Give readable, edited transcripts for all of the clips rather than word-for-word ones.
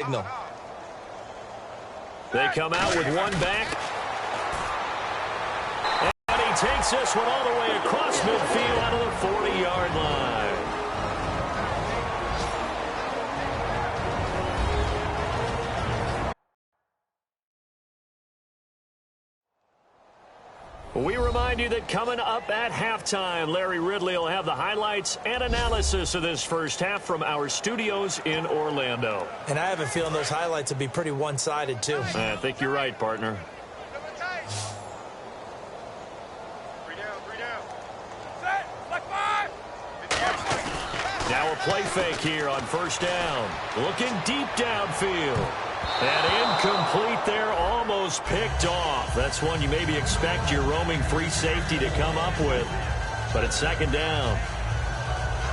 signal. They come out with one back. And he takes this one all the way across midfield out of the 40-yard line. We remind you that coming up at halftime, Larry Ridley will have the highlights and analysis of this first half from our studios in Orlando. And I have a feeling those highlights will be pretty one-sided, too. I think you're right, partner. Now a play fake here on first down. Looking deep downfield. And incomplete there, almost picked off. That's one you maybe expect your roaming free safety to come up with. But it's second down.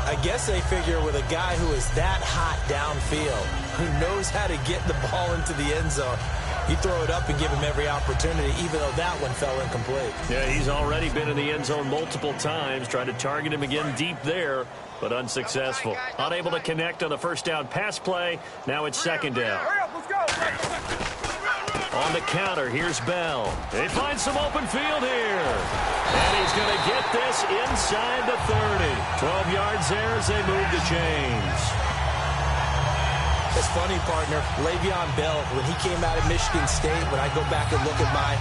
I guess they figure with a guy who is that hot downfield, who knows how to get the ball into the end zone, you throw it up and give him every opportunity, even though that one fell incomplete. Yeah, he's already been in the end zone multiple times, trying to target him again deep there, but unsuccessful. Unable to connect on the first down pass play. Now it's second down. On the counter, here's Bell. They find some open field here. And he's going to get this inside the 30. 12 yards there as they move the chains. It's funny, partner. Le'Veon Bell, when he came out of Michigan State, when I go back and look at my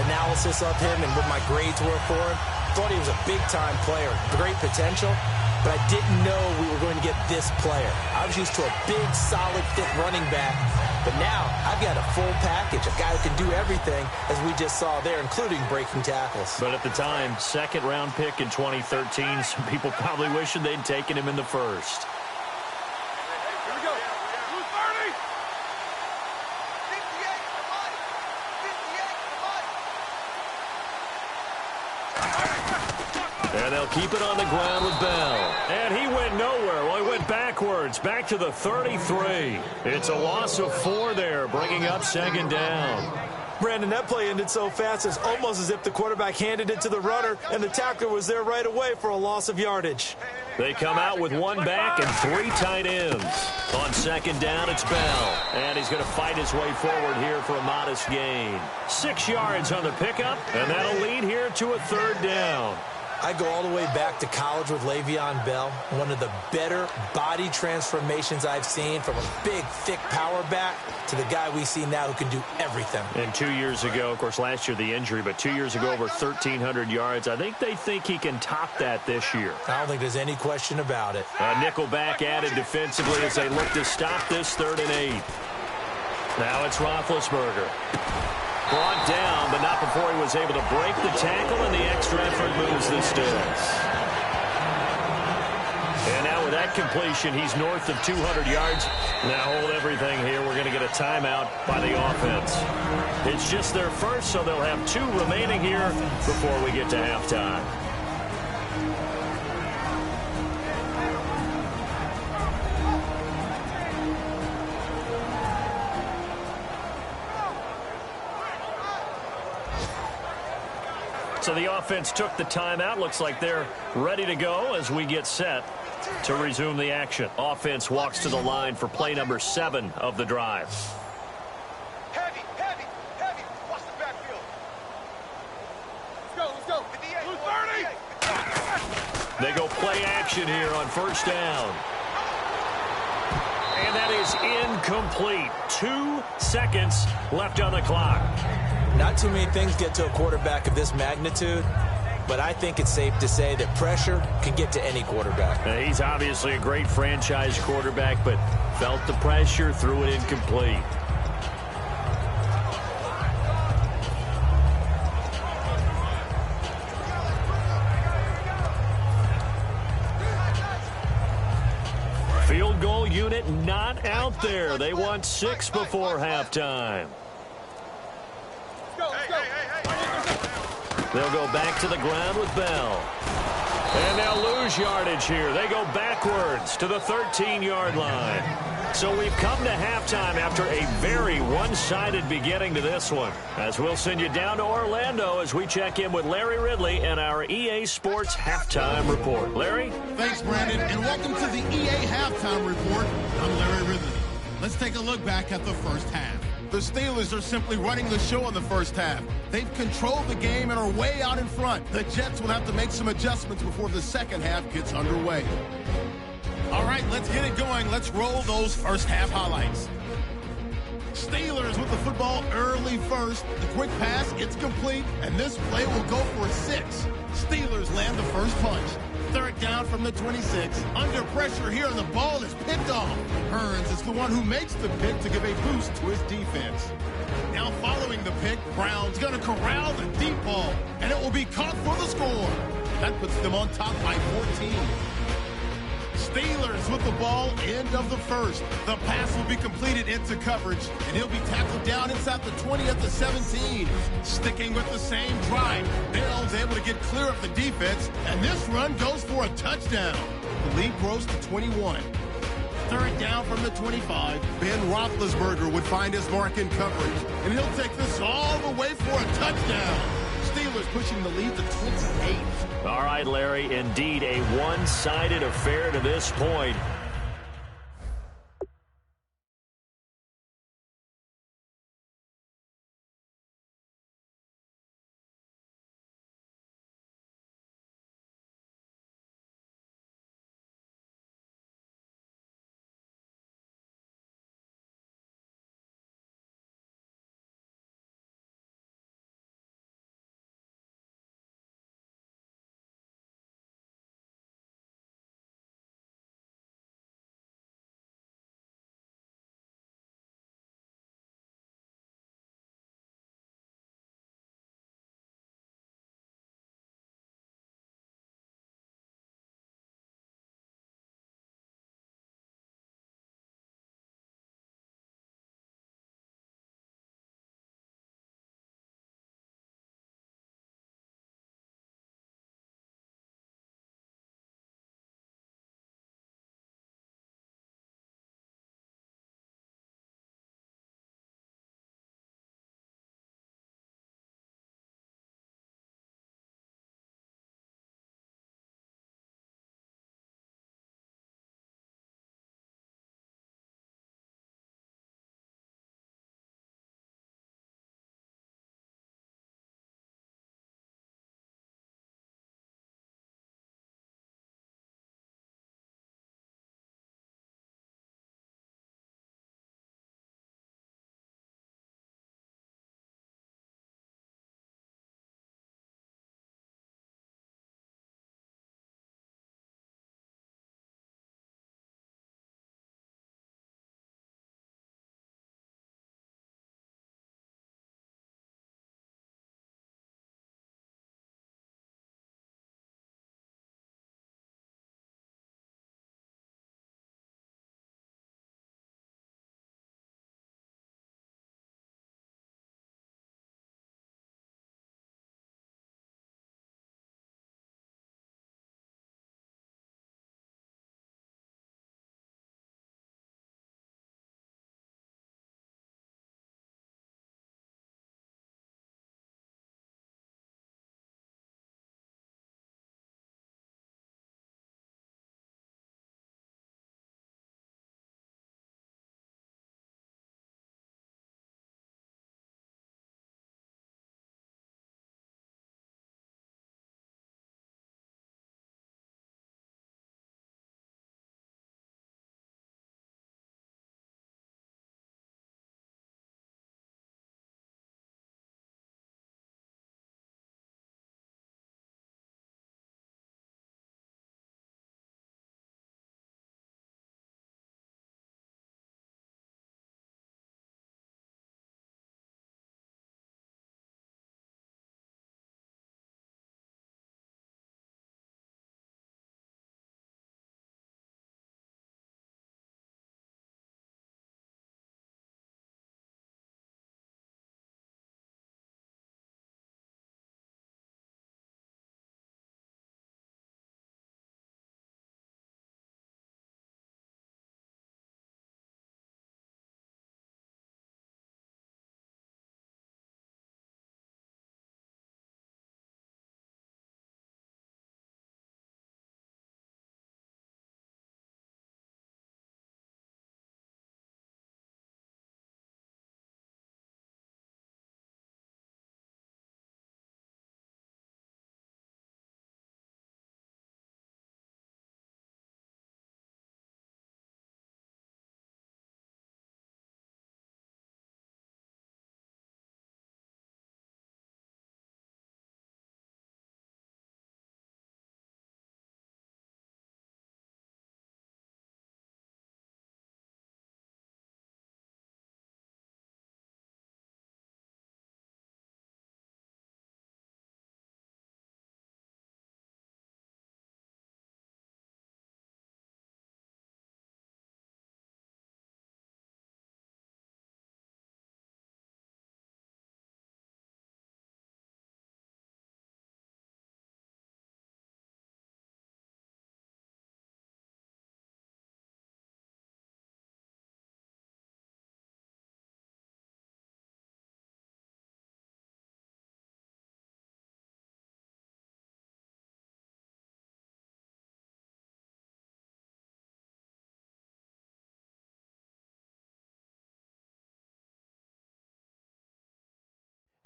analysis of him and what my grades were for him, thought he was a big-time player, great potential, but I didn't know we were going to get this player. I was used to a big, solid, thick running back, but now I've got a full package, a guy who can do everything, as we just saw there, including breaking tackles. But at the time, second-round pick in 2013, some people probably wishing they'd taken him in the first. And they'll keep it on the ground with Bell. And he went nowhere. Well, he went backwards, back to the 33. It's a loss of 4 there, bringing up second down. Brandon, that play ended so fast, it's almost as if the quarterback handed it to the runner, and the tackler was there right away for a loss of yardage. They come out with one back and 3 tight ends. On second down, it's Bell. And he's going to fight his way forward here for a modest gain. 6 yards on the pickup, and that'll lead here to a third down. I go all the way back to college with Le'Veon Bell. One of the better body transformations I've seen, from a big, thick power back to the guy we see now who can do everything. And 2 years ago, of course, last year the injury, but 2 years ago over 1,300 yards. I think they think he can top that this year. I don't think there's any question about it. A nickel back added defensively as they look to stop this 3rd and 8. Now it's Roethlisberger. Brought down, but not before he was able to break the tackle, and the extra effort moves the sticks. And now with that completion, he's north of 200 yards. Now hold everything here. We're going to get a timeout by the offense. It's just their first, so they'll have 2 remaining here before we get to halftime. So the offense took the timeout. Looks like they're ready to go as we get set to resume the action. Offense walks to the line for play number 7 of the drive. Heavy. Watch the backfield. Let's go. Blue 30. They go play action here on first down. And that is incomplete. 2 seconds left on the clock. Not too many things get to a quarterback of this magnitude, but I think it's safe to say that pressure can get to any quarterback. He's obviously a great franchise quarterback, but felt the pressure, threw it incomplete. Field goal unit not out there. They want 6 before halftime. They'll go back to the ground with Bell. And they'll lose yardage here. They go backwards to the 13-yard line. So we've come to halftime after a very one-sided beginning to this one. As we'll send you down to Orlando as we check in with Larry Ridley and our EA Sports Halftime Report. Larry? Thanks, Brandon, and welcome to the EA Halftime Report. I'm Larry Ridley. Let's take a look back at the first half. The Steelers are simply running the show in the first half. They've controlled the game and are way out in front. The Jets will have to make some adjustments before the second half gets underway. All right, let's get it going. Let's roll those first half highlights. Steelers with the football early first. The quick pass, it's complete, and this play will go for 6. Steelers land the first punch. Third down from the 26. Under pressure here, and the ball is picked off. Hearns is the one who makes the pick to give a boost to his defense. Now following the pick, Brown's going to corral the deep ball, and it will be caught for the score. That puts them on top by 14. Steelers with the ball, end of the first. The pass will be completed into coverage, and he'll be tackled down inside the 20 at the 17. Sticking with the same drive, Bell's able to get clear of the defense, and this run goes for a touchdown. The lead grows to 21. Third down from the 25. Ben Roethlisberger would find his mark in coverage, and he'll take this all the way for a touchdown. Steelers pushing the lead to 28. All right, Larry, indeed a one-sided affair to this point.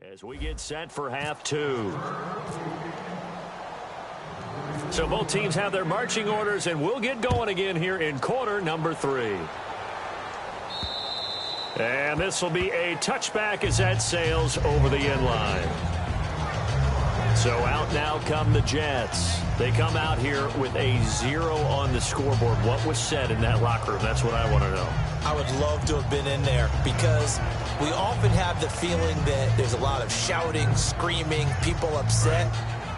As we get set for half two. So both teams have their marching orders, and we'll get going again here in quarter number 3. And this will be a touchback as that sails over the end line. So out now come the Jets. They come out here with a 0 on the scoreboard. What was said in that locker room? That's what I want to know. I would love to have been in there because we often have the feeling that there's a lot of shouting, screaming, people upset.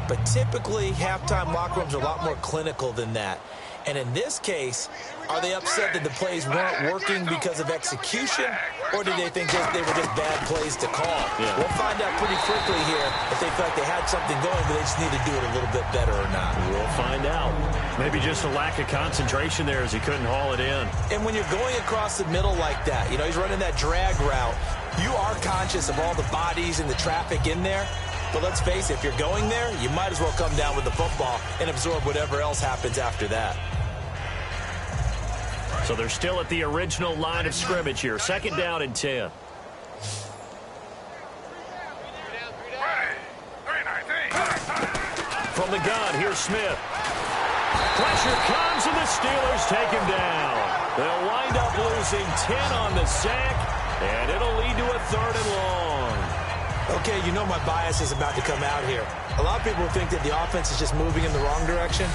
But typically, halftime locker rooms are a lot more clinical than that. And in this case, are they upset that the plays weren't working because of execution, or do they think they were just bad plays to call? Yeah. We'll find out pretty quickly here if they feel like they had something going, but they just need to do it a little bit better or not. We'll find out. Maybe just a lack of concentration there as he couldn't haul it in. And when you're going across the middle like that, you know, he's running that drag route, you are conscious of all the bodies and the traffic in there. But let's face it, if you're going there, you might as well come down with the football and absorb whatever else happens after that. So they're still at the original line of scrimmage here. 2nd down and 10. From the gun, here's Smith. Pressure comes, and the Steelers take him down. They'll wind up losing 10 on the sack, and it'll lead to a 3rd and long. Okay, you know my bias is about to come out here. A lot of people think that the offense is just moving in the wrong direction.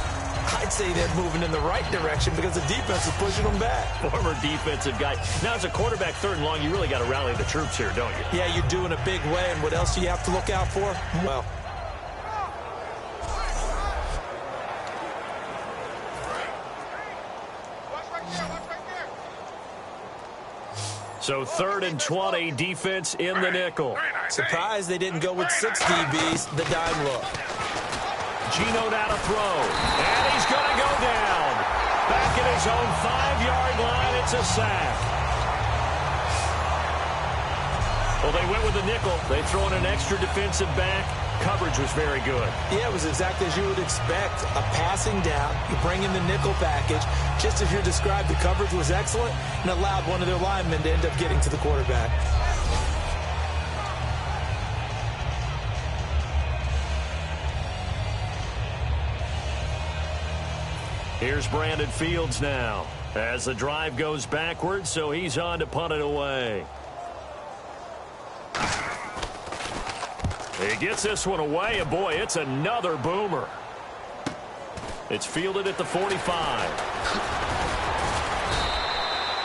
I'd say they're moving in the right direction because the defense is pushing them back. Former defensive guy. Now, as a quarterback, 3rd and long, you really got to rally the troops here, don't you? Yeah, you do in a big way. And what else do you have to look out for? Well, so 3rd and 20, defense in the nickel. Surprised they didn't go with 6 DBs, the dime look. Gino now to throw, and he's going to go down. Back at his own 5-yard line, it's a sack. Well, they went with the nickel. They throw in an extra defensive back. Coverage was very good. Yeah, it was exactly as you would expect. A passing down, you bring in the nickel package. Just as you described, the coverage was excellent and allowed one of their linemen to end up getting to the quarterback. Here's Brandon Fields now as the drive goes backwards, so he's on to punt it away. He gets this one away, and boy, it's another boomer. It's fielded at the 45.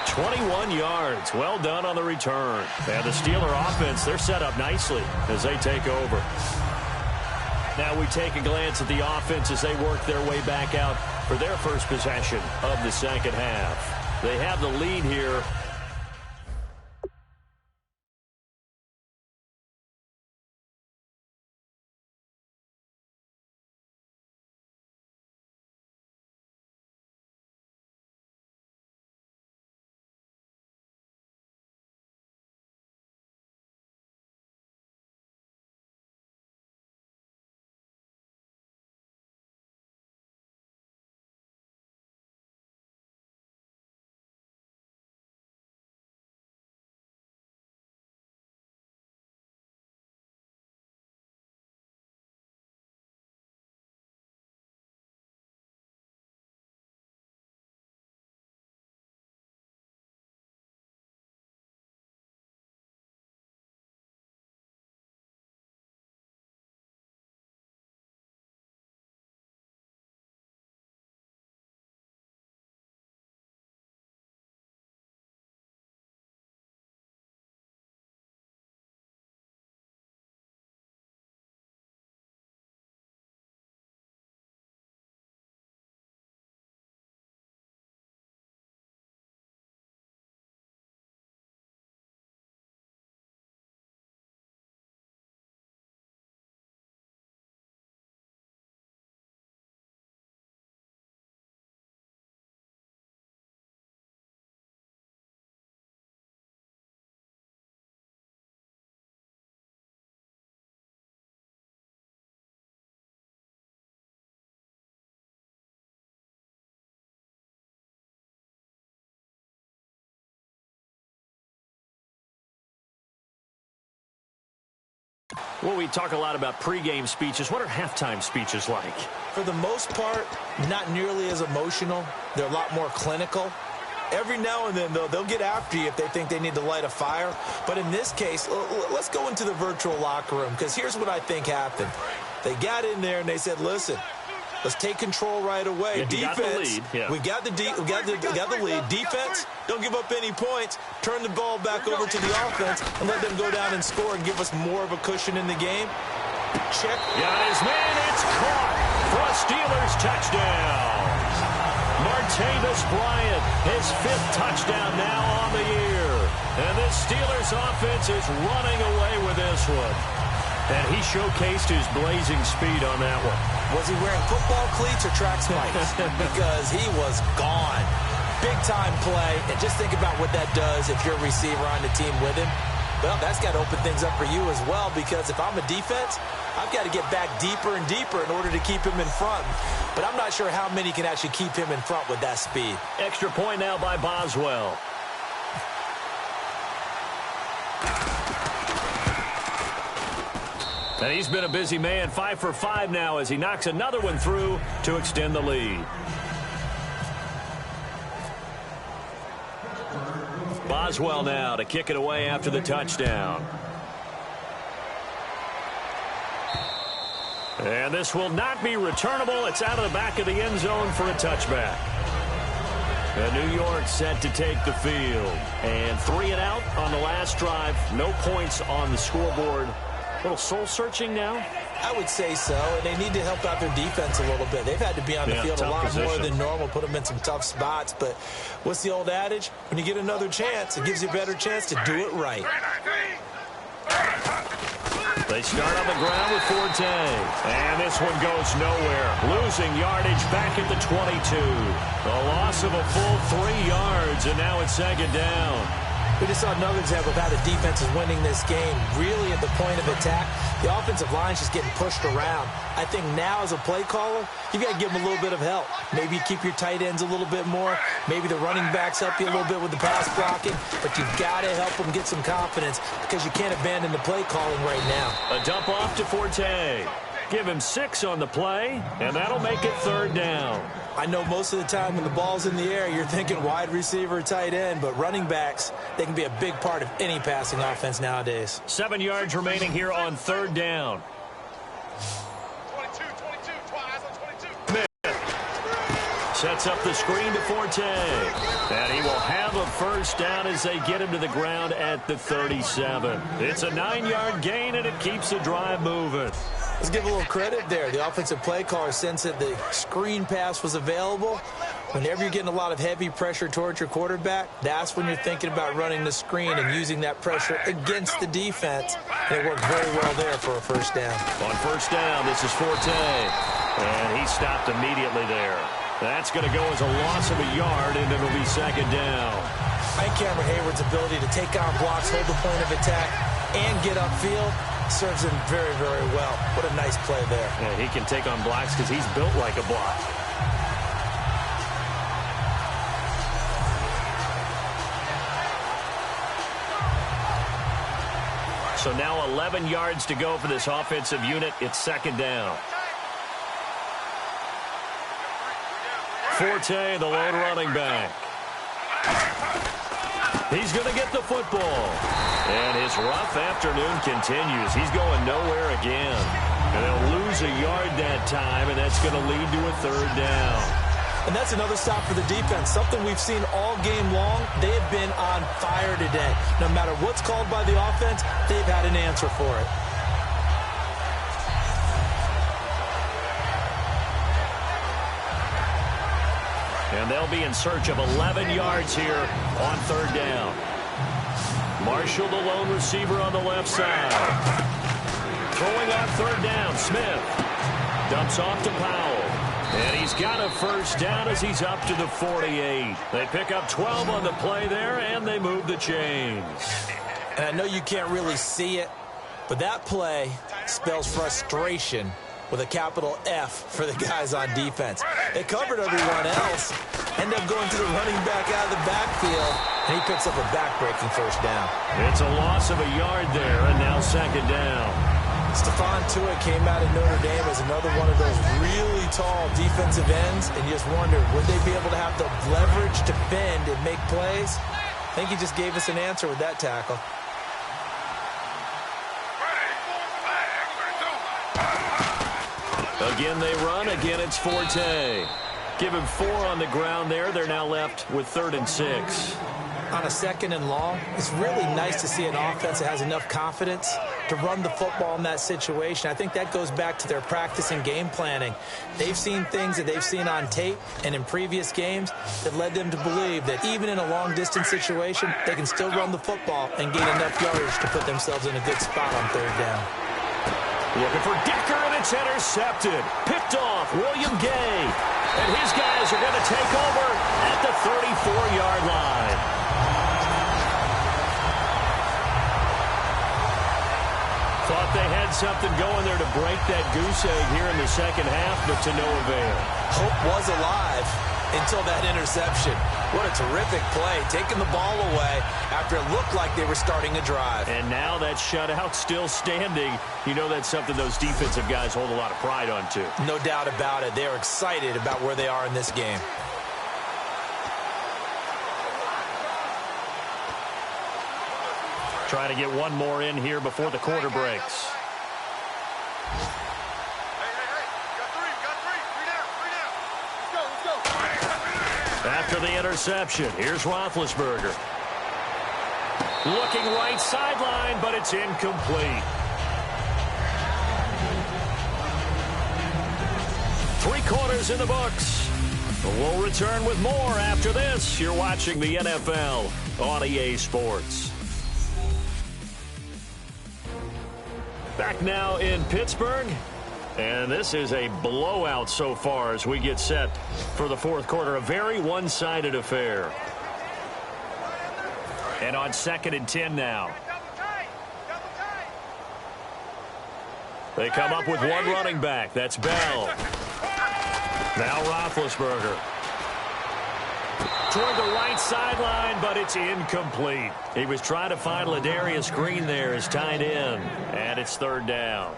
21 yards. Well done on the return. And the Steeler offense, they're set up nicely as they take over. Now we take a glance at the offense as they work their way back out for their first possession of the 2nd half. They have the lead here Well, we talk a lot about pregame speeches. What are halftime speeches like? For the most part, not nearly as emotional. They're a lot more clinical. Every now and then, though, they'll get after you if they think they need to light a fire. But in this case, let's go into the virtual locker room, because here's what I think happened. They got in there and they said, listen, let's take control right away. Yeah, defense, yeah. we got the lead. Defense, don't give up any points. Turn the ball back over to the offense and let them go down and score and give us more of a cushion in the game. Check. Got his man. It's caught for a Steelers touchdown. Martavis Bryant, his 5th touchdown now on the year. And this Steelers offense is running away with this one. And he showcased his blazing speed on that one. Was he wearing football cleats or track spikes? Because he was gone. Big-time play. And just think about what that does if you're a receiver on the team with him. Well, that's got to open things up for you as well, because if I'm a defense, I've got to get back deeper and deeper in order to keep him in front. But I'm not sure how many can actually keep him in front with that speed. Extra point now by Boswell. And he's been a busy man, 5 for 5 now as he knocks another one through to extend the lead. Boswell now to kick it away after the touchdown. And this will not be returnable. It's out of the back of the end zone for a touchback. And New York set to take the field. And 3 and out on the last drive. No points on the scoreboard. A little soul-searching now? I would say so, and they need to help out their defense a little bit. They've had to be on the field a lot more than normal, put them in some tough spots. But what's the old adage? When you get another chance, it gives you a better chance to do it right. They start on the ground with Forte. And this one goes nowhere. Losing yardage back at the 22. A loss of a full 3 yards, and now it's 2nd down. We just saw another example of how the defense is winning this game. Really at the point of attack, the offensive line's just getting pushed around. I think now as a play caller, you've got to give them a little bit of help. Maybe you keep your tight ends a little bit more. Maybe the running backs help you a little bit with the pass blocking. But you've got to help them get some confidence, because you can't abandon the play calling right now. A dump off to Forte. Give him 6 on the play, and that'll make it 3rd down. I know most of the time when the ball's in the air, you're thinking wide receiver, tight end, but running backs, they can be a big part of any passing offense nowadays. 7 yards remaining here on 3rd down. 22, eyes on 22. Smith sets up the screen to Forte. And he will have a 1st down as they get him to the ground at the 37. It's a 9-yard gain, and it keeps the drive moving. Let's give a little credit there. The offensive play caller sensed that the screen pass was available. Whenever you're getting a lot of heavy pressure towards your quarterback, that's when you're thinking about running the screen and using that pressure against the defense. And it worked very well there for a 1st down. On 1st down, this is Forte. And he stopped immediately there. That's going to go as a loss of a yard, and it'll be 2nd down. I think Cameron Hayward's ability to take on blocks, hold the point of attack, and get upfield serves him very, very well. What a nice play there. Yeah, he can take on blocks because he's built like a block. So now 11 yards to go for this offensive unit. It's 2nd down. Forte, the lone running back. He's going to get the football. And his rough afternoon continues. He's going nowhere again. And they'll lose a yard that time, and that's going to lead to a 3rd down. And that's another stop for the defense. Something we've seen all game long. They have been on fire today. No matter what's called by the offense, they've had an answer for it. And they'll be in search of 11 yards here on 3rd down. Marshall, the lone receiver on the left side. Throwing on 3rd down, Smith. Dumps off to Powell. And he's got a 1st down as he's up to the 48. They pick up 12 on the play there, and they move the chains. And I know you can't really see it, but that play spells frustration with a capital F for the guys on defense. They covered everyone else, end up going to the running back out of the backfield, and he picks up a back-breaking 1st down. It's a loss of a yard there, and now 2nd down. Stephon Tuitt came out of Notre Dame as another one of those really tall defensive ends, and you just wonder, would they be able to have the leverage to bend and make plays? I think he just gave us an answer with that tackle. Again they run, again it's Forte. Give him 4 on the ground there. They're now left with 3rd and 6. On a 2nd and long, it's really nice to see an offense that has enough confidence to run the football in that situation. I think that goes back to their practice and game planning. They've seen things that they've seen on tape and in previous games that led them to believe that even in a long-distance situation, they can still run the football and gain enough yardage to put themselves in a good spot on 3rd down. Looking for Decker, and it's intercepted. Picked off, William Gay. And his guys are going to take over at the 34-yard line. Thought they had something going there to break that goose egg here in the second half, but to no avail. Hope was alive until that interception. What a terrific play, taking the ball away after it looked like they were starting a drive. And now that shutout still standing. You know that's something those defensive guys hold a lot of pride on, too. No doubt about it. They are excited about where they are in this game. Trying to get one more in here before the quarter breaks. After the interception, here's Roethlisberger. Looking right sideline, but it's incomplete. 3 quarters in the books. We'll return with more after this. You're watching the NFL on EA Sports. Back now in Pittsburgh. And this is a blowout so far as we get set for the 4th quarter. A very one-sided affair. And on 2nd and 10 now. They come up with one running back. That's Bell. Now Roethlisberger. Toward the right sideline, but it's incomplete. He was trying to find Ladarius Green there as tight end. And it's 3rd down.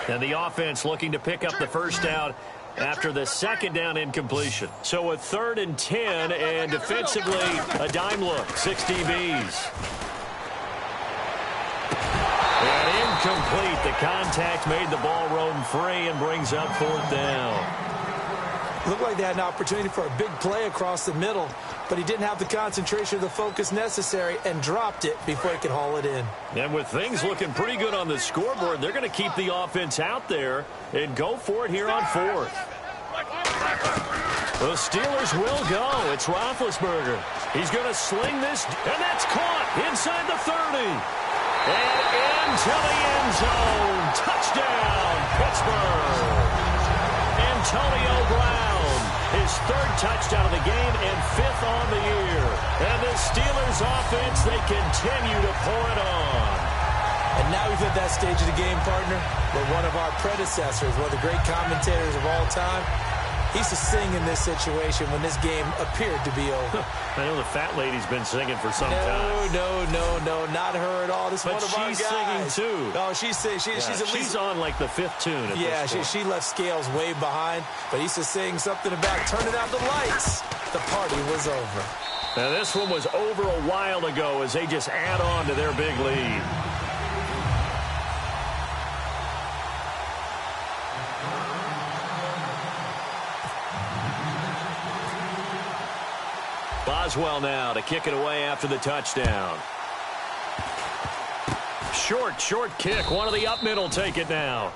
And the offense looking to pick up the 1st down after the 2nd down incompletion. So a 3rd and 10, and defensively a dime look, 6 DBs. And incomplete. The contact made the ball roam free and brings up 4th down. Looked like they had an opportunity for a big play across the middle, but he didn't have the concentration or the focus necessary and dropped it before he could haul it in. And with things looking pretty good on the scoreboard, they're going to keep the offense out there and go for it here on 4th. The Steelers will go. It's Roethlisberger. He's going to sling this, and that's caught inside the 30. And into the end zone. Touchdown, Pittsburgh. Antonio Brown, his 3rd touchdown of the game and 5th on the year. And the Steelers offense, they continue to pour it on. And now we've hit that stage of the game, partner, where one of our predecessors, one of the great commentators of all time, he used to sing in this situation when this game appeared to be over. I know the fat lady's been singing for some time. No, not her at all. This is one of our guys. But she's singing, too. Oh, she's at least... She's on, like, the 5th tune at this point. She left Scales way behind, but he used to sing something about turning out the lights. The party was over. Now, this one was over a while ago as they just add on to their big lead. Boswell now to kick it away after the touchdown. Short kick. One of the up middle take it now.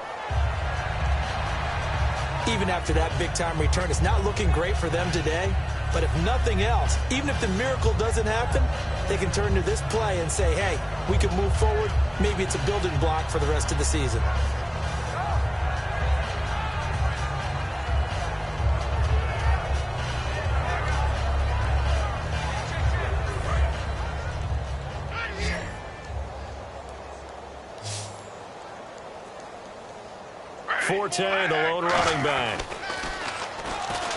Even after that big-time return, it's not looking great for them today. But if nothing else, even if the miracle doesn't happen, they can turn to this play and say, hey, we can move forward. Maybe it's a building block for the rest of the season. Forte, the lone running back.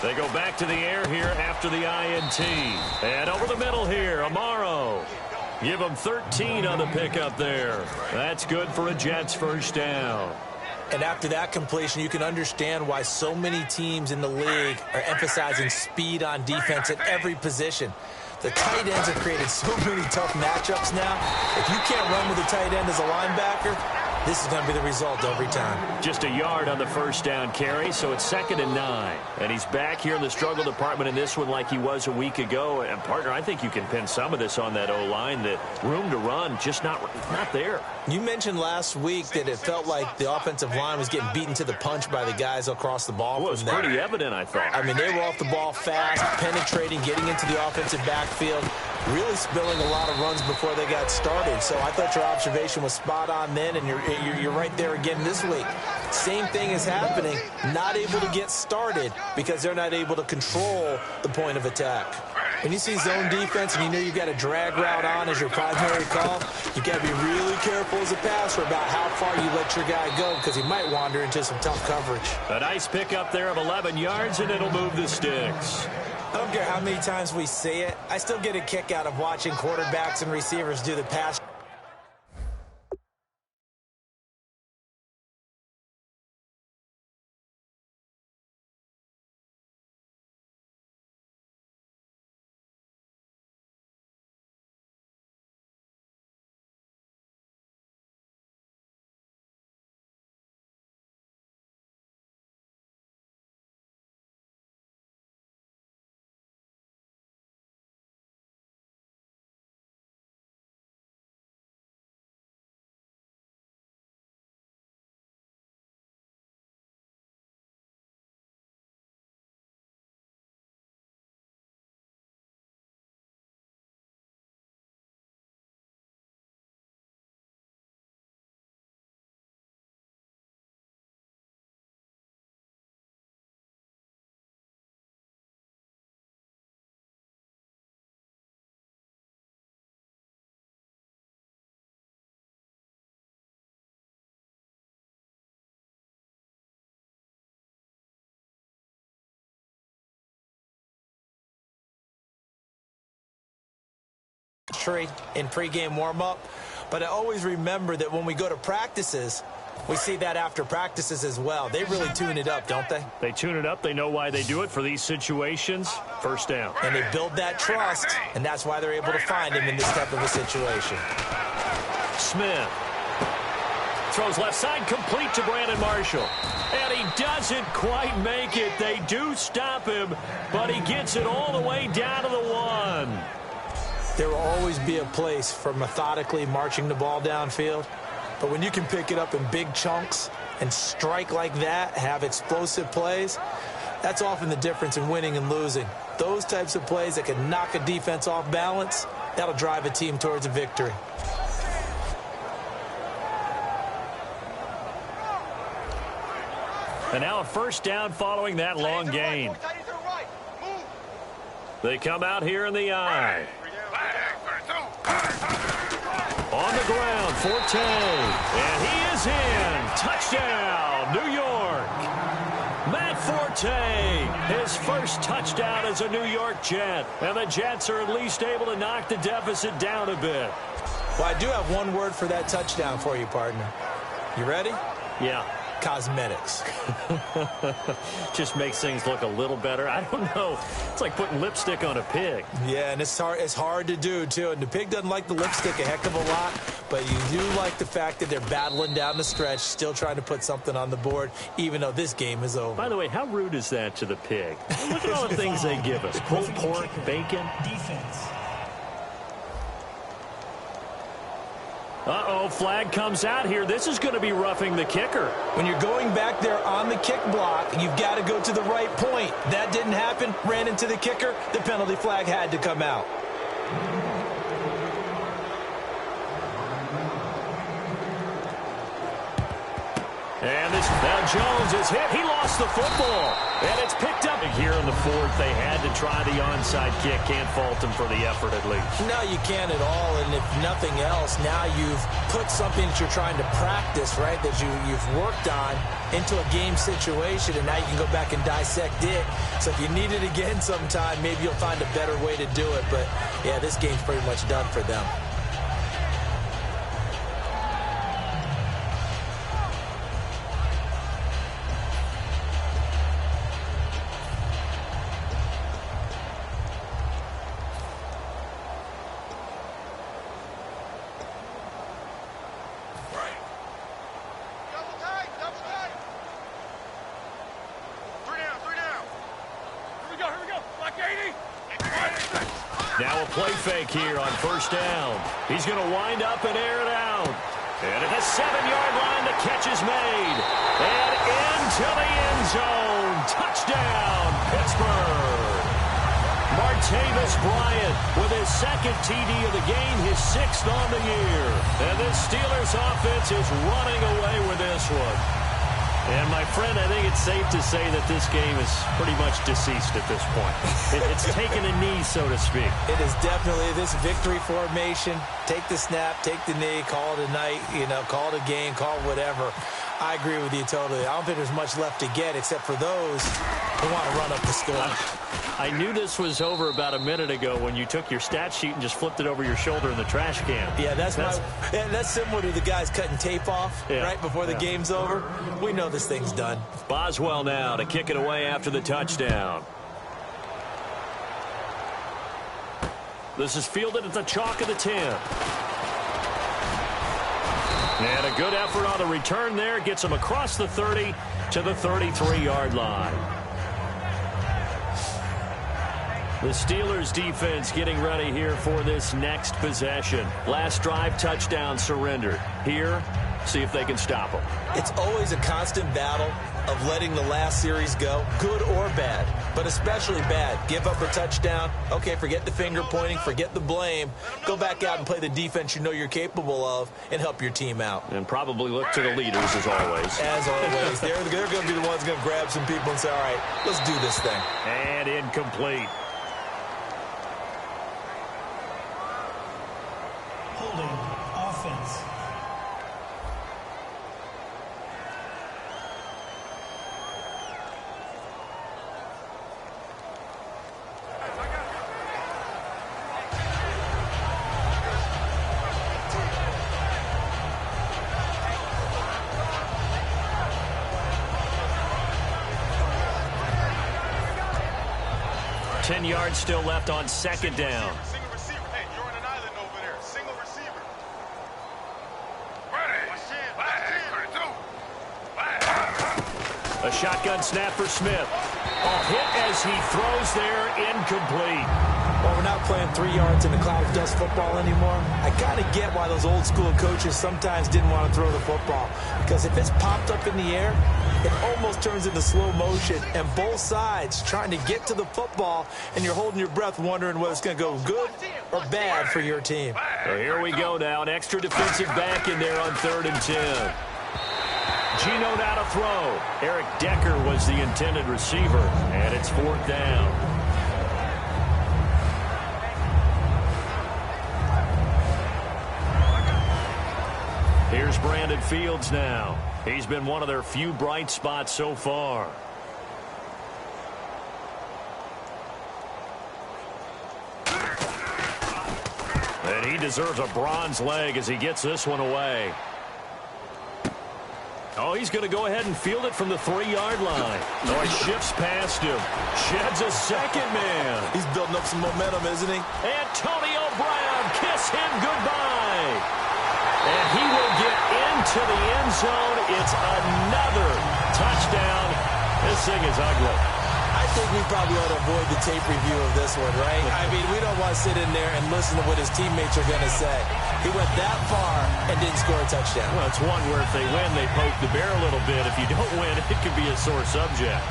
They go back to the air here after the INT. And over the middle here, Amaro. Give them 13 on the pickup there. That's good for a Jets first down. And after that completion, you can understand why so many teams in the league are emphasizing speed on defense at every position. The tight ends have created so many tough matchups now. If you can't run with a tight end as a linebacker, this is going to be the result every time. Just a yard on the first down carry, so it's 2nd and 9. And he's back here in the struggle department in this one like he was a week ago. And, partner, I think you can pin some of this on that O-line. That room to run just not there. You mentioned last week that it felt like the offensive line was getting beaten to the punch by the guys across the ball. Well, it was pretty evident, I thought. I mean, they were off the ball fast, penetrating, getting into the offensive backfield, really spilling a lot of runs before they got started. So I thought your observation was spot on then, and you're right there again this week. Same thing is happening, not able to get started because they're not able to control the point of attack. When you see zone defense and you know you've got a drag route on as your primary call, you've got to be really careful as a passer about how far you let your guy go because he might wander into some tough coverage. A nice pickup there of 11 yards, and it'll move the sticks. I don't care how many times we see it. I still get a kick out of watching quarterbacks and receivers do the pass. In pregame warm-up, but I always remember that when we go to practices, we see that after practices as well. They really tune it up, don't they? They tune it up. They know why they do it for these situations. First down. And they build that trust, and that's why they're able to find him in this type of a situation. Smith throws left side, complete to Brandon Marshall. And he doesn't quite make it. They do stop him, but he gets it all the way down to the 1. There will always be a place for methodically marching the ball downfield. But when you can pick it up in big chunks and strike like that, have explosive plays, that's often the difference in winning and losing. Those types of plays that can knock a defense off balance, that'll drive a team towards a victory. And now a first down following that long gain. They come out here in the eye. On the ground, Forte. And he is in. Touchdown, New York. Matt Forte, his first touchdown as a New York Jet. And the Jets are at least able to knock the deficit down a bit. Well, I do have one word for that touchdown for you, partner. You ready? Yeah. Cosmetics. Just makes things look a little better. I don't know. It's like putting lipstick on a pig. Yeah, and it's hard to do, too. And the pig doesn't like the lipstick a heck of a lot, but you do like the fact that they're battling down the stretch, still trying to put something on the board, even though this game is over. By the way, how rude is that to the pig? Look at all the things they give us. Pulled pork, bacon. Defense. Uh-oh, flag comes out here. This is going to be roughing the kicker. When you're going back there on the kick block, you've got to go to the right point. That didn't happen. Ran into the kicker. The penalty flag had to come out. And this now Jones is hit. He lost the football. And it's picked up here in the fourth. They had to try the onside kick. Can't fault them for the effort at least. No, you can't at all. And if nothing else, now you've put something that you're trying to practice, right, that you've worked on into a game situation, and now you can go back and dissect it. So if you need it again sometime, maybe you'll find a better way to do it. But, yeah, this game's pretty much done for them. Now a play fake here on first down. He's going to wind up and air it out. And at the 7-yard line, the catch is made. And into the end zone. Touchdown, Pittsburgh. Martavis Bryant with his second TD of the game, his 6th on the year. And this Steelers offense is running away with this one. And, my friend, I think it's safe to say that this game is pretty much deceased at this point. It's taken a knee, so to speak. It is definitely this victory formation. Take the snap, take the knee, call it a night, call it a game, call it whatever. I agree with you totally. I don't think there's much left to get except for those who want to run up the score. I knew this was over about a minute ago when you took your stat sheet and just flipped it over your shoulder in the trash can. Yeah, that's similar to the guys cutting tape off right before the game's over. We know this thing's done. Boswell now to kick it away after the touchdown. This is fielded at the chalk of the 10. And a good effort on the return there. Gets him across the 30 to the 33-yard line. The Steelers defense getting ready here for this next possession. Last drive, touchdown, surrendered. Here, see if they can stop them. It's always a constant battle of letting the last series go, good or bad, but especially bad. Give up a touchdown. Okay, forget the finger pointing, forget the blame. Go back out and play the defense you know you're capable of and help your team out. And probably look to the leaders as always. As always. They're going to be the ones going to grab some people and say, all right, let's do this thing. And incomplete. Holding offense. Ten yards still left on second down. Single receiver. Hey, you're on an island over there. Single receiver. A shotgun snap for Smith. A hit as he throws there, incomplete. Well, we're not playing 3 yards in a cloud of dust football anymore. I kind of get why those old school coaches sometimes didn't want to throw the football. Because if it's popped up in the air, it almost turns into slow motion. And both sides trying to get to the football, and you're holding your breath wondering whether it's going to go good or bad for your team. So here we go now. An extra defensive back in there on 3rd and 10. Gino now to throw. Eric Decker was the intended receiver, and it's 4th down. Here's Brandon Fields now. He's been one of their few bright spots so far. And he deserves a bronze leg as he gets this one away. Oh, he's going to go ahead and field it from the 3-yard line. Oh, he shifts past him. Sheds a second man. He's building up some momentum, isn't he? Antonio Brown, kiss him goodbye. And he will get into the end zone. It's another touchdown. This thing is ugly. I think we probably ought to avoid the tape review of this one, right? I mean, we don't want to sit in there and listen to what his teammates are going to say. He went that far and didn't score a touchdown. Well, it's one where if they win, they poke the bear a little bit. If you don't win, it could be a sore subject.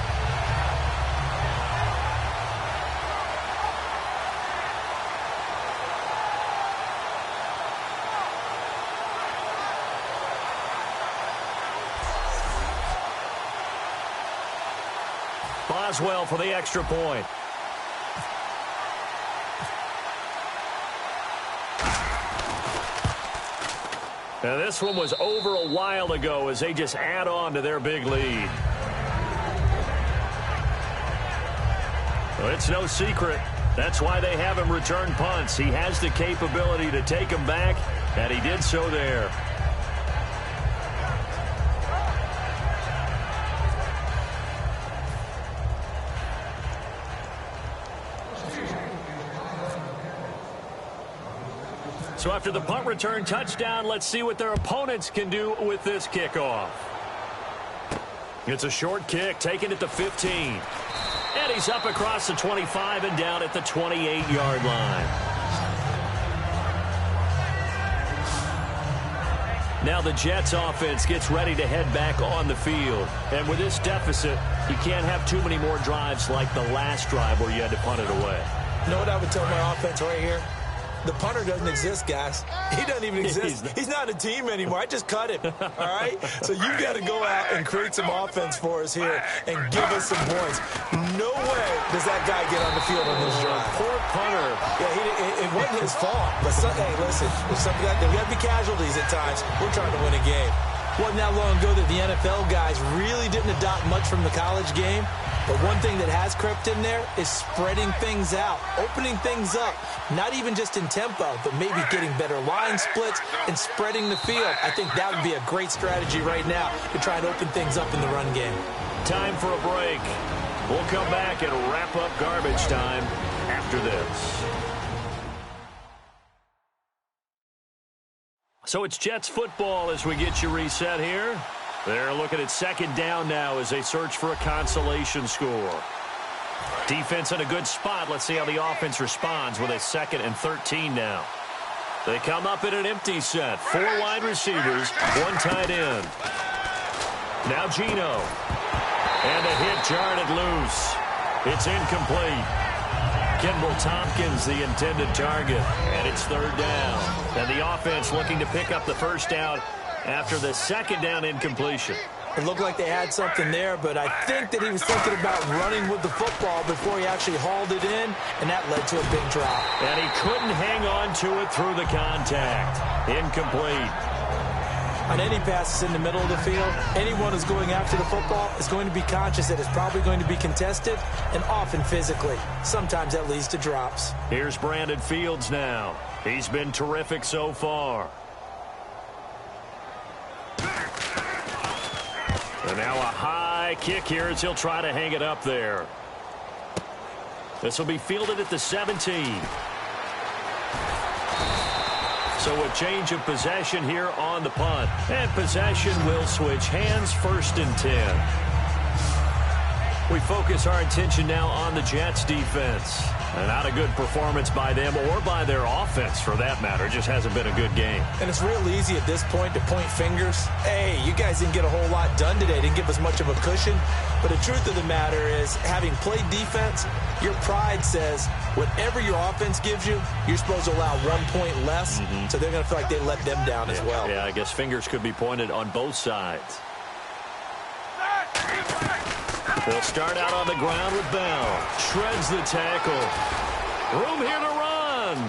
Boswell for the extra point. Now this one was over a while ago as they just add on to their big lead. Well, it's no secret. That's why they have him return punts. He has the capability to take them back, and he did so there. So after the punt return touchdown, let's see what their opponents can do with this kickoff. It's a short kick, taken at the 15. And he's up across the 25 and down at the 28-yard line. Now the Jets offense gets ready to head back on the field. And with this deficit, you can't have too many more drives like the last drive where you had to punt it away. You know what I would tell my offense right here? The punter doesn't exist, guys. He doesn't even exist. He's not a team anymore. I just cut him, all right? So you've got to go out and create some offense for us here and give us some points. No way does that guy get on the field on this drive. Poor punter. Yeah, it wasn't his fault. But, hey, listen, there got to be casualties at times. We're trying to win a game. Wasn't that long ago that the NFL guys really didn't adopt much from the college game. But one thing that has crept in there is spreading things out, opening things up, not even just in tempo, but maybe getting better line splits and spreading the field. I think that would be a great strategy right now to try and open things up in the run game. Time for a break. We'll come back and wrap up garbage time after this. So it's Jets football as we get you reset here. They're looking at second down now as they search for a consolation score. Defense in a good spot. Let's see how the offense responds with a 2nd and 13 now. They come up in an empty set. 4 wide receivers, 1 tight end. Now Geno. And a hit jarred loose. It's incomplete. Kendall Tompkins, the intended target. And it's 3rd down. And the offense looking to pick up the first down after the 2nd down incompletion. It looked like they had something there, but I think that he was thinking about running with the football before he actually hauled it in, and that led to a big drop. And he couldn't hang on to it through the contact. Incomplete. On any passes in the middle of the field, anyone who's going after the football is going to be conscious that it's probably going to be contested and often physically. Sometimes that leads to drops. Here's Brandon Fields now. He's been terrific so far. And now a high kick here as he'll try to hang it up there. This will be fielded at the 17. So a change of possession here on the punt. And possession will switch hands, 1st and 10. We focus our attention now on the Jets defense. And not a good performance by them or by their offense for that matter. It just hasn't been a good game. And it's real easy at this point to point fingers. Hey, you guys didn't get a whole lot done today. Didn't give us much of a cushion. But the truth of the matter is, having played defense, your pride says whatever your offense gives you, you're supposed to allow 1 point less. So they're going to feel like they let them down as well. Yeah, I guess fingers could be pointed on both sides. They'll start out on the ground with Bell. Shreds the tackle. Room here to run.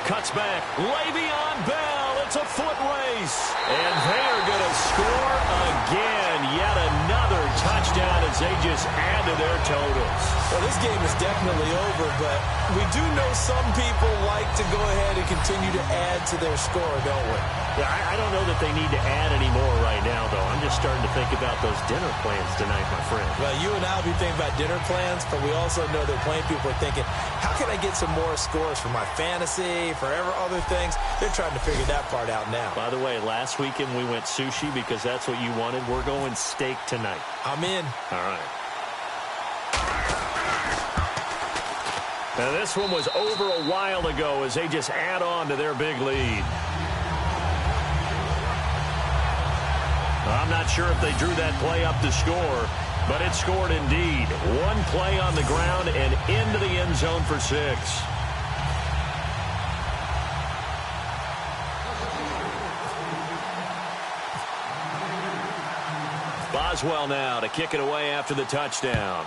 Cuts back. Le'Veon Bell. It's a foot race. And they are going to score again. Yet another touchdown as they just add to their totals. Well, this game is definitely over, but we do know some people like to go ahead and continue to add to their score, don't we? Yeah, I don't know that they need to add any more right now, though. I'm just starting to think about those dinner plans tonight, my friend. Well, you and I will be thinking about dinner plans, but we also know that plenty of people are thinking, how can I get some more scores for my fantasy, for other things? They're trying to figure that part out now. By the way, last weekend we went sushi because that's what you wanted. We're going steak tonight. I'm in. All right. Now, this one was over a while ago as they just add on to their big lead. I'm not sure if they drew that play up to score, but it scored indeed. 1 play on the ground and into the end zone for 6. Boswell now to kick it away after the touchdown.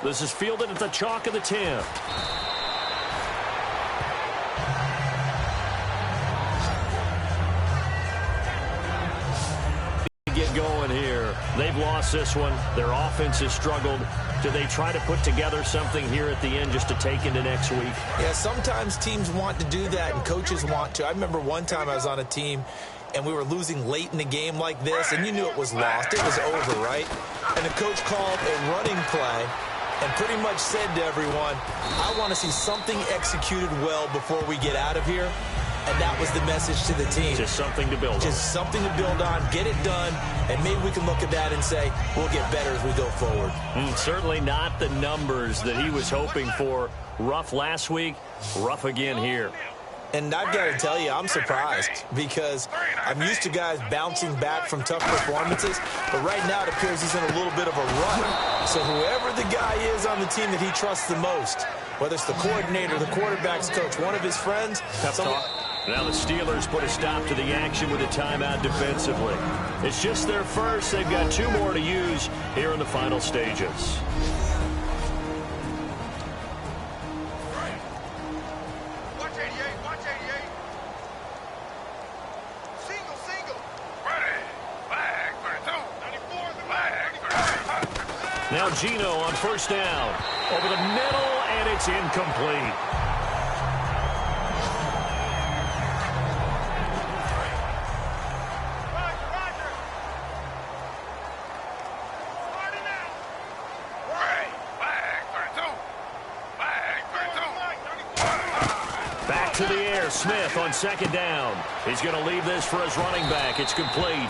This is fielded at the chalk of the 10. Get going here. They've lost this one. Their offense has struggled. Do they try to put together something here at the end just to take into next week? Yeah, sometimes teams want to do that and coaches want to. I remember one time I was on a team and we were losing late in the game like this, and you knew it was lost. It was over, right? And the coach called a running play and pretty much said to everyone, I want to see something executed well before we get out of here. And that was the message to the team. Just something to build on. Just something to build on, get it done, and maybe we can look at that and say, we'll get better as we go forward. Certainly not the numbers that he was hoping for. Rough last week, rough again here. And I've got to tell you, I'm surprised because I'm used to guys bouncing back from tough performances, but right now it appears he's in a little bit of a rut. So whoever the guy is on the team that he trusts the most, whether it's the coordinator, the quarterback's coach, one of his friends, now the Steelers put a stop to the action with a timeout defensively. It's just their first. They've got 2 more to use here in the final stages. Watch 88, watch 88. Single, single. Ready. Flag 32. 94 is the flag. 33. Now Gino on first down. Over the middle, and it's incomplete. To the air, Smith on second down. He's going to leave this for his running back. It's complete.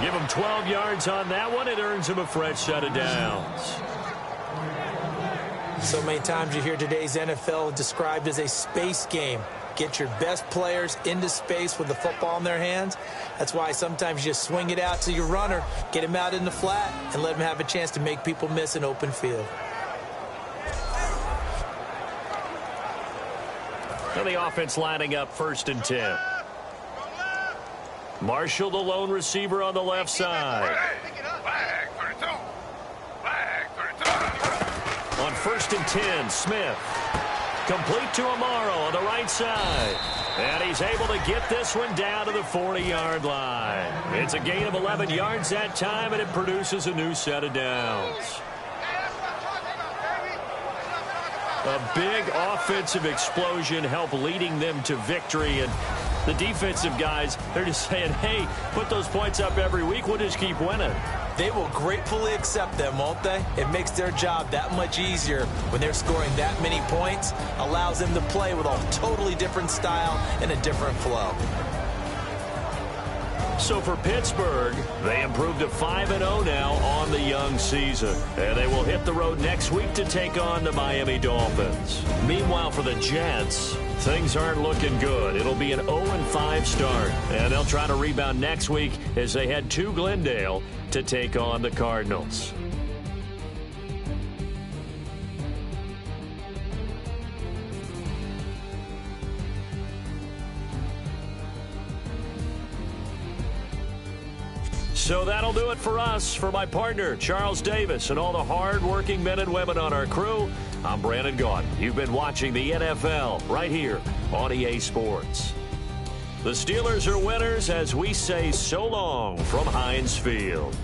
Give him 12 yards on that one. It earns him a fresh set of downs. So many times you hear today's NFL described as a space game. Get your best players into space with the football in their hands. That's why sometimes you just swing it out to your runner, get him out in the flat, and let him have a chance to make people miss an open field. Now the offense lining up 1st and 10. Marshall, the lone receiver on the left side. On 1st and 10, Smith. Complete to Amaro on the right side. And he's able to get this one down to the 40-yard line. It's a gain of 11 yards that time, and it produces a new set of downs. A big offensive explosion helped leading them to victory. And the defensive guys, they're just saying, hey, put those points up every week. We'll just keep winning. They will gratefully accept them, won't they? It makes their job that much easier when they're scoring that many points. Allows them to play with a totally different style and a different flow. So for Pittsburgh, they improved to 5-0 now on the young season. And they will hit the road next week to take on the Miami Dolphins. Meanwhile, for the Jets, things aren't looking good. It'll be an 0-5 start. And they'll try to rebound next week as they head to Glendale to take on the Cardinals. So that'll do it for us. For my partner, Charles Davis, and all the hard-working men and women on our crew, I'm Brandon Gaudin. You've been watching the NFL right here on EA Sports. The Steelers are winners as we say so long from Heinz Field.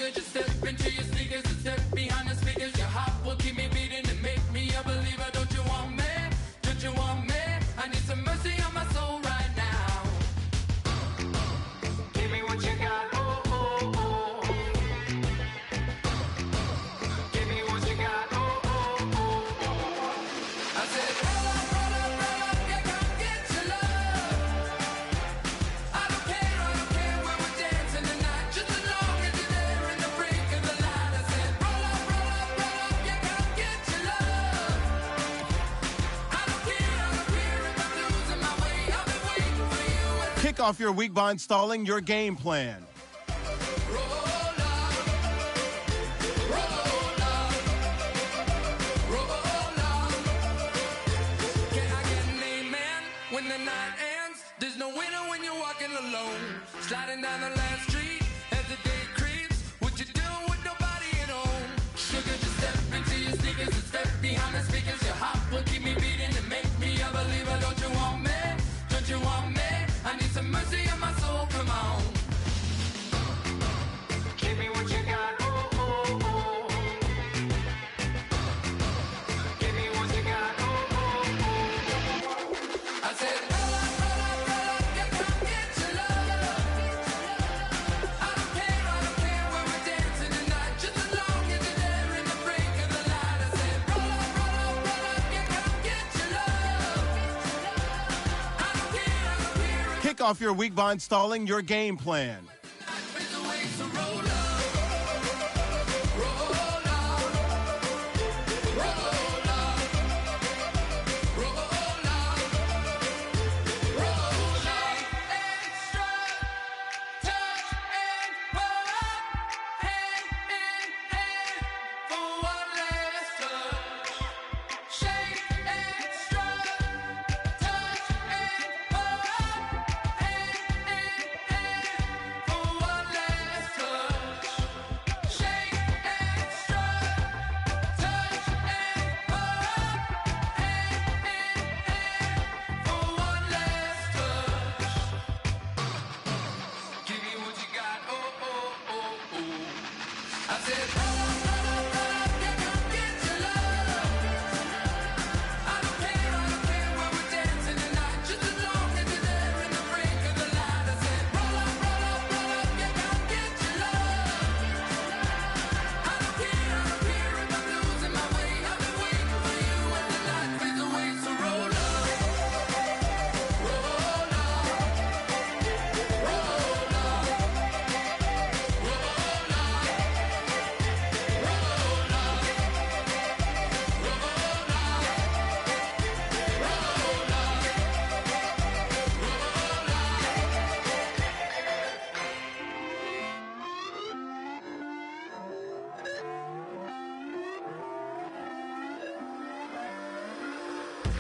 Sugar, just step into your sneakers and step behind the speakers. Your heart will keep me beating and make me a believer. Don't you want me? Don't you want me? I need some mercy on my soul right now. Give me what you got, oh, oh, oh. Give me what you got, oh, oh, oh. I said, roll up, yeah, come get your love. I don't care when we're dancing tonight, just as long as you're there in the brink of the light. I said, roll up, yeah, come get your love. I don't care if I'm losing my way. I've been waiting for you. Kick off your week by installing your game plan. When the night ends, there's no winner when you're walking alone. Sliding down the last street as the day creeps. What you do with nobody at home? Sugar, just step into your sneakers and step behind the speakers. Your heart will keep me beating and make me a believer. Don't you want me? Don't you want me? I need some mercy on my soul. Come on. Give me what you got. Oh, oh, oh. Give me what you got. Oh, oh, oh. I said, roll up, yeah, come get your love. I don't care when we're dancing tonight, just as long as you're there in the brink of the light. I said, roll up, yeah, come get your love. I don't care. Kick off your week by installing your game plan. There's a way to roll up, roll up, roll up, roll up, roll up. Extra, touch and pull up, hand in hand for one last touch. Shake extra, touch and pull up, hand in hand for one last touch. Shake extra, touch and pull up, hand in hand for one last touch. Give me what you got, oh, oh, oh, oh. I said, roll up, yeah, come get your love. I don't care when we're dancing tonight, just as long as you're there in the brink of the light. I said, roll up, yeah, come get your love. I don't care if I'm losing my way. I've been waiting for you and the night fades away. So roll up, roll up, roll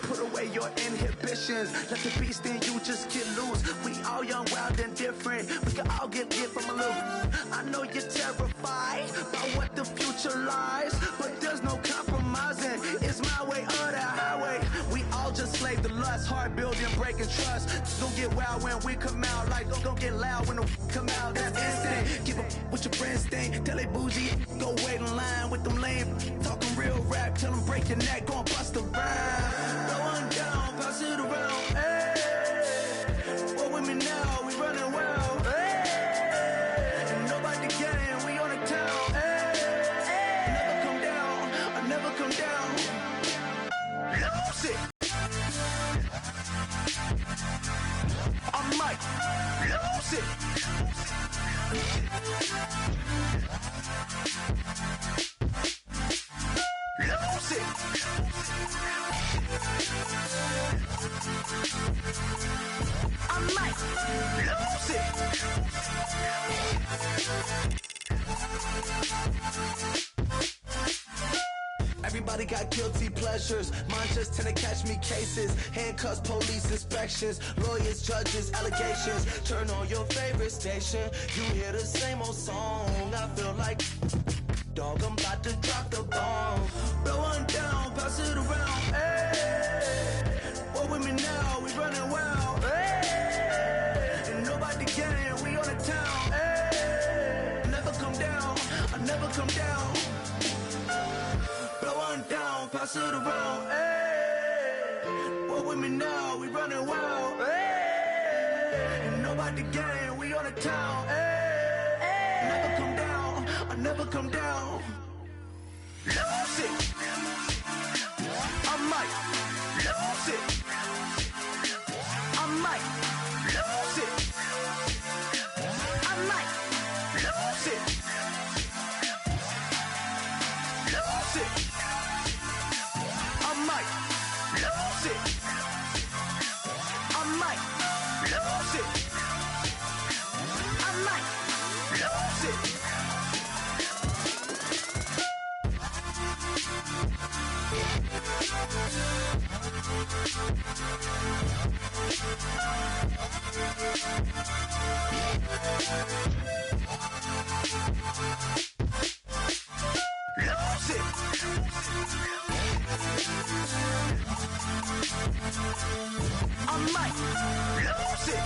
Put away your inhibitions. Let the beast in you just get loose. We all young, wild, and different. We can all get from a little. I know you're terrified by what the future lies, but there's no compromising. It's my way or the highway. We all just slave to lust, heart building, breaking trust. Don't get wild when we come out. Like don't get loud when the come out. That's instant. Keep up with your friends thing. Tell they bougie, go wait in line with them lame. Talking real rap, tell them break your neck, go and bust a rhyme. Going down, pass it around. Hey, what with me now? We running wild. Hey, and nobody game, we on the town. Hey, never come down, I never come down. Lose it. I might lose it. Lose it. I might lose it. Everybody got guilty pleasures. Mine just tend to catch me cases. Handcuffs, police inspections, lawyers, judges, allegations. Turn on your favorite station. You hear the same old song. I feel like, dog, I'm about to drop the bomb. Blowing down, pass it around. Hey, what with me now? We running wild. Hey, and nobody game. We on the town. Hey, never come down. I never come down. Blow one down, pass it around. Hey, what with me now? We running wild. Hey, ain't nobody gang, we on the town. Hey, never come down. I never come down. Lose it. I might lose it. I might lose it. I might lose it. Lose it. I might lose it. I might lose it. I might lose it. Lose it. I might lose it.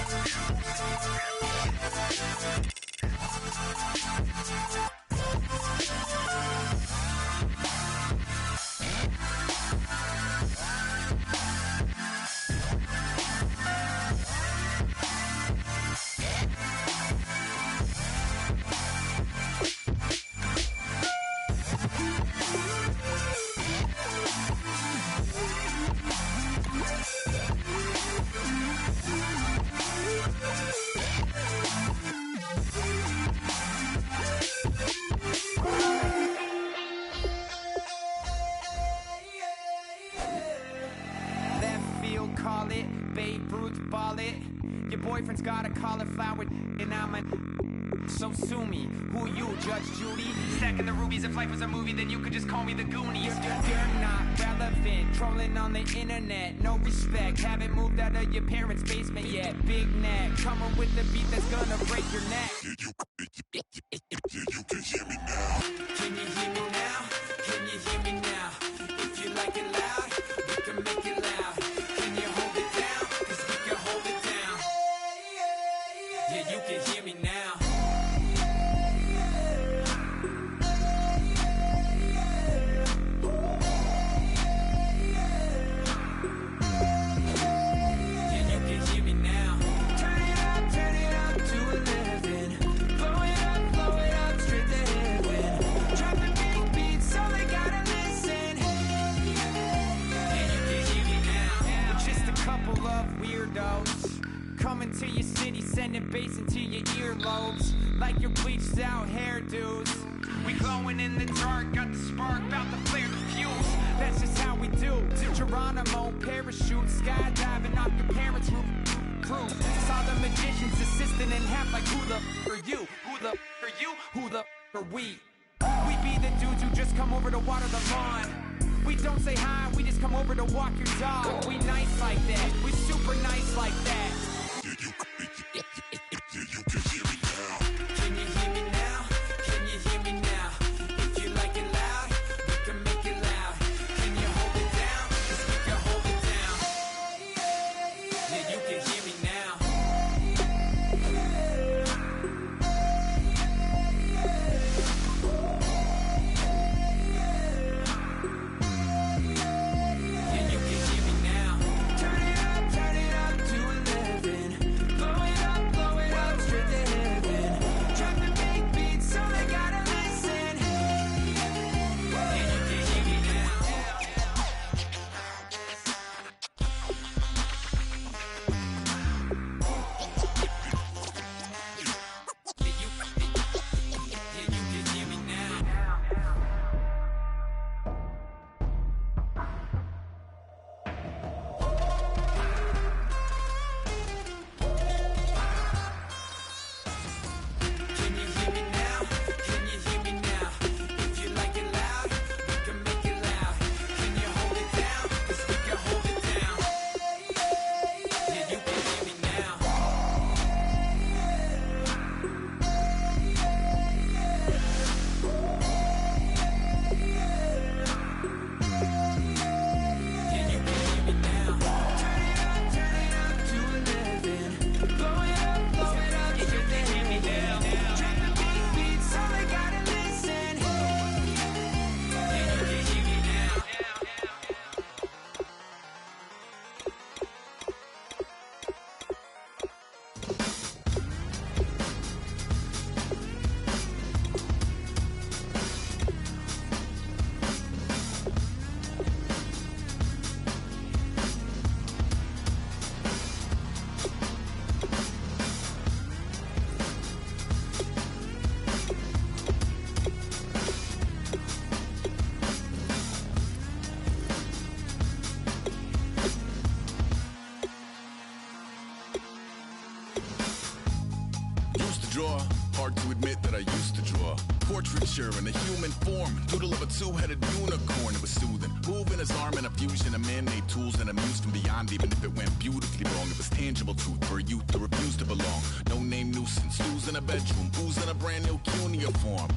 Left field, call it. Babe Ruth, ball it. Your boyfriend's got a cauliflower, and I'm a. So sue me. Who you, Judge Judy? Stacking the rubies. If life was a movie, then you could just call me the Goonies. You're not relevant. Trolling on the internet. No respect. Haven't moved out of your parents' basement yet. Big neck. Coming with the beat that's gonna break your neck. You can hear me now. Can you hear me now? Can you hear me now? If you like it loud, we can make it loud. Can you hold it down? 'Cause we can hold it down. Yeah, you can hear me now. Yeah, you can hear me now. Turn it up to 11. Blow it up straight to heaven. Dropping big beats, so they gotta listen. Yeah, you can hear me now. We're just a couple of weirdos coming to your city, sending bass into your earlobes like your bleached out hairdos. We glowing in the dark, got the spark, about to flare the fuse. That's just how we do. Geronimo, parachute, skydiving off your parents' roof. Crew, saw the magician's assistant in half like who the are you? Who the are you? Who the are we? We be the dudes who just come over to water the lawn. We don't say hi, we just come over to walk your dog. We nice like that, we super nice like that. You can hear me now. Can you hear me now? Can you hear me now? If you like it loud, we can make it loud. Can you hold it down? 'Cause we can hold it down. Yeah, you can hear me now. Yeah, you can hear me now. Turn it up to 11. portraiture in a human form. Doodle of a two-headed unicorn, it was soothing. Moving his arm in a fusion of man-made tools and amused from beyond. Even if it went beautifully wrong, it was tangible truth for a youth to refuse to belong. No-name nuisance, who's in a bedroom, who's in a brand new cuneiform.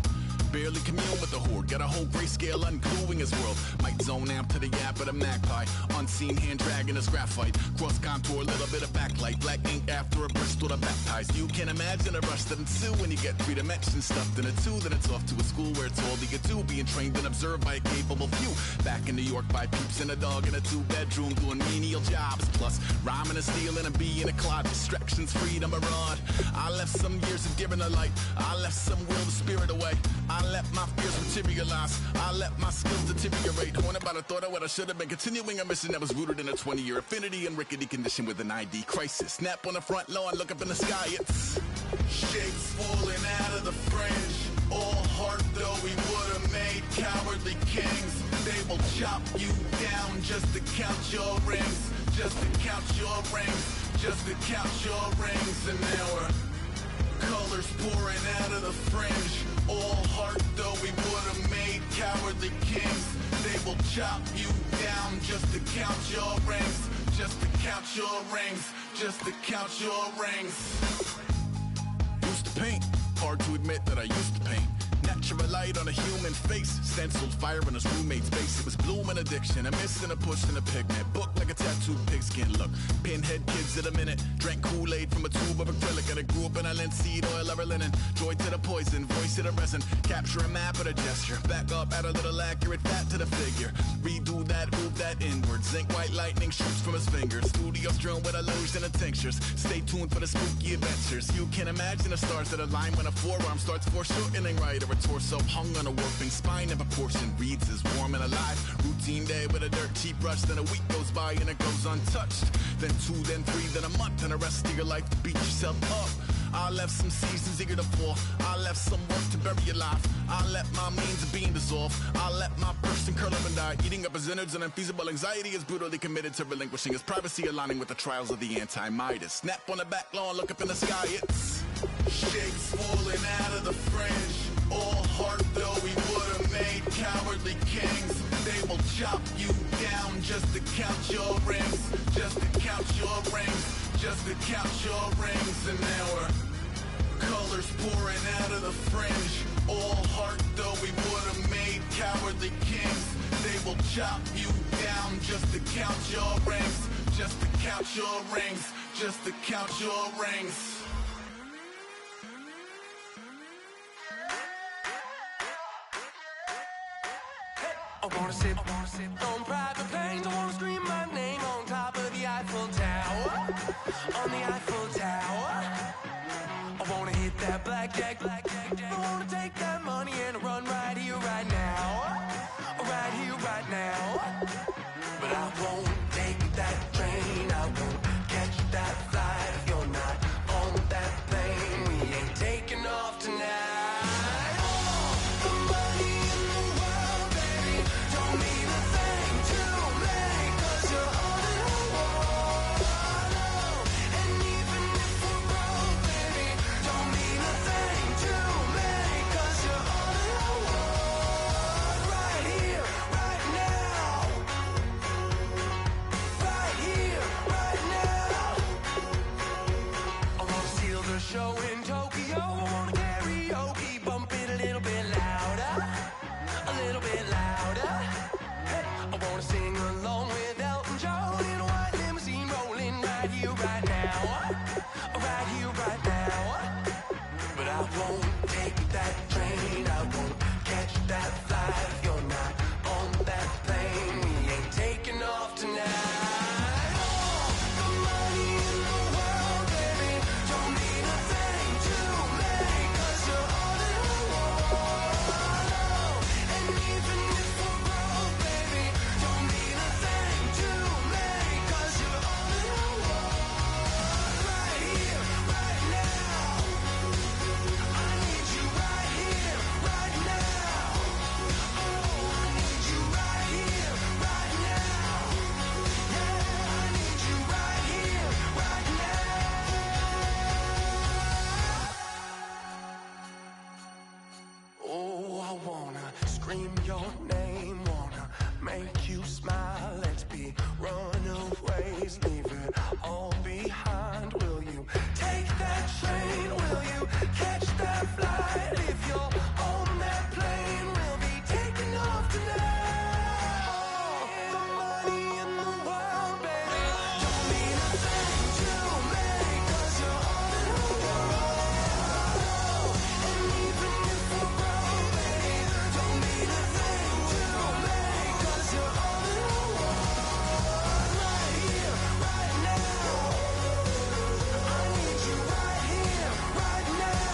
Barely commune with the horde, got a whole grayscale ungluing his world. Might zone amp to the yap of the magpie. Unseen hand dragging his graphite. Cross contour, little bit of backlight. Black ink after a Bristol to baptize. You can imagine a rush that ensue when you get 3 dimensions stuffed in a 2. Then it's off to a school where it's all you do. Being trained and observed by a capable few. Back in New York by peeps and a dog in a 2-bedroom doing menial jobs. Plus rhyming and stealing and being a clod. Distractions, freedom, a rod. I left some years of giving a light. I left some will, the spirit away. I let my fears materialize. I let my skills deteriorate. Haunted by the thought of what I should have been. Continuing a mission that was rooted in a 20-year affinity and rickety condition with an ID crisis. Snap on the front lawn, look up in the sky. It's shapes falling out of the fringe. All heart though we would have made cowardly kings. They will chop you down just to count your rings. Just to count your rings. Just to count your rings. And now we're colors pouring out of the fringe. All heart though we would have made cowardly kings. They will chop you down just to count your rings. Just to count your rings. Just to count your rings. Used to paint. Hard to admit that I used to paint. Natural light on a human face. Stenciled fire in his roommate's face. It was blooming addiction. A miss and a push and a pigment. Book like a tattooed pigskin look. Pinhead kids at a minute. Drank Kool-Aid from a tube of acrylic. And I grew up in a linseed oil ever linen. Joy to the poison. Voice to the resin. Capture a map at a gesture. Back up, add a little accurate fat to the figure. Redo that, move that inward. Zinc white lightning shoots from his fingers. Studio strewn with illusion and tinctures. Stay tuned for the spooky adventures. You can imagine the stars that align when a forearm starts foreshortening right. Or a torso hung on a warping spine of a portion reads as warm and alive. Routine day with a dirt cheap brush. Then a week goes by and it goes untouched. Then 2, then 3, then a month. And the rest of your life to beat yourself up. I left some seasons eager to fall. I left some work to bury your life. I let my means of being dissolved. I let my person curl up and die. Eating up his innards and unfeasible anxiety is brutally committed to relinquishing his privacy, aligning with the trials of the anti-Midas. Snap on the back lawn, look up in the sky. It's shapes falling out of the fringe. All heart though we would have made cowardly kings. They will chop you down just to count your rings. Just to count your rings. Just to count your rings. And now we're colors pouring out of the fringe. All heart though we would have made cowardly kings. They will chop you down just to count your rings. Just to count your rings. Just to count your rings. I wanna sit on private planes. I wanna scream my name on top of the Eiffel Tower. On the Eiffel Tower. I wanna hit that blackjack. I wanna take that money and run right here, right now. Right here, right now. But I won't take that train. I won't catch that flight. If you're not on that plane, we ain't taking off tonight. To scream your name, wanna make you smile. Let's be runaways, leave it all behind. Will you take that train? Will you catch that flight? If you're on that plane, we'll be taking off tonight. All the money in the world, baby, don't mean a thing to me, 'cause you're all in the world. And even if we're broke, baby, don't mean a thing to me, 'cause you're all in the world. Right here, right now. I need you right here, right now.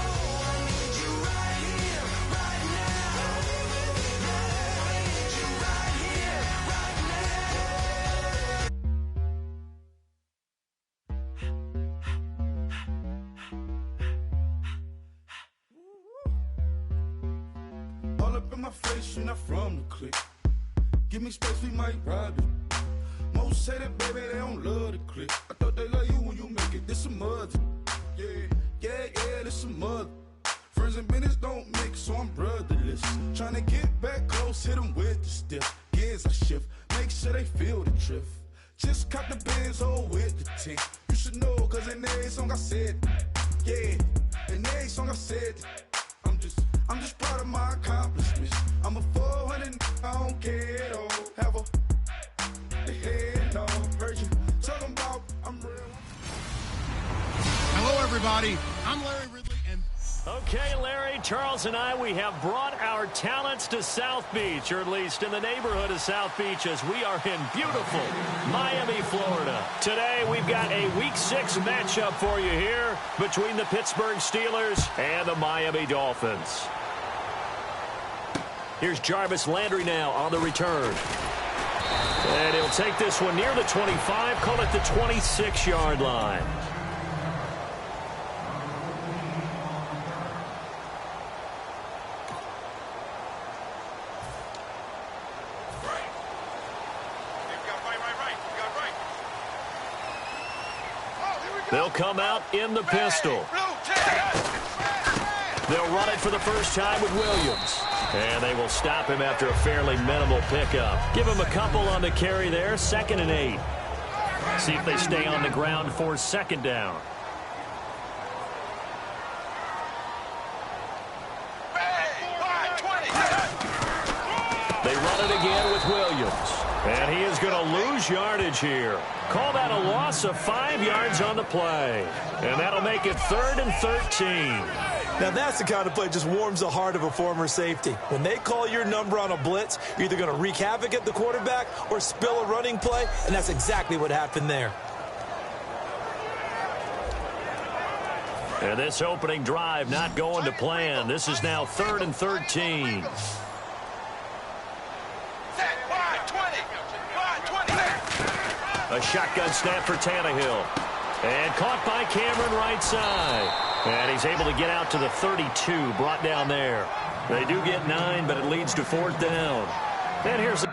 Oh, I need you right here, right now. Yeah, I need you right here, right All up in my face, you're not from the clique. Give me space, we might ride it. Most say that, baby, they don't love the clique. I thought they love you when you make it. This some mother. Yeah, this some mother. Friends and business don't mix, so I'm brotherless. Trying to get back close, hit them with the stiff. Gears I shift, make sure they feel the drift. Just cop the Benz, oh, with the tick. You should know, cause in every song I said, yeah, in every song I said, I'm just proud of my accomplishments. I'm a 400, I don't care at all. Have a head, no, heard you talking about I'm real. Hello, everybody. I'm Larry Ridley, and Okay, Larry, Charles, and we have brought our talents to South Beach, or at least in the neighborhood of South Beach, as we are in beautiful Miami, Florida. Today, we've got a Week 6 matchup for you here between the Pittsburgh Steelers and the Miami Dolphins. Here's Jarvis Landry now on the return. And he'll take this one near the 25, call it the 26-yard line. They'll come out in the pistol. They'll run it for the first time with Williams. And they will stop him after a fairly minimal pickup. Give him a couple on the carry there, 2nd and 8. See if they stay on the ground for 2nd down. They run it again with Williams. And he is going to lose yardage here. Call that a loss of 5 yards on the play. And that'll make it 3rd and 13. Now, that's the kind of play that just warms the heart of a former safety. When they call your number on a blitz, you're either going to wreak havoc at the quarterback or spill a running play, and that's exactly what happened there. And this opening drive not going to plan. This is now 3rd and 13. A shotgun snap for Tannehill. And caught by Cameron right side. And he's able to get out to the 32, brought down there. They do get 9, but it leads to 4th down. And here's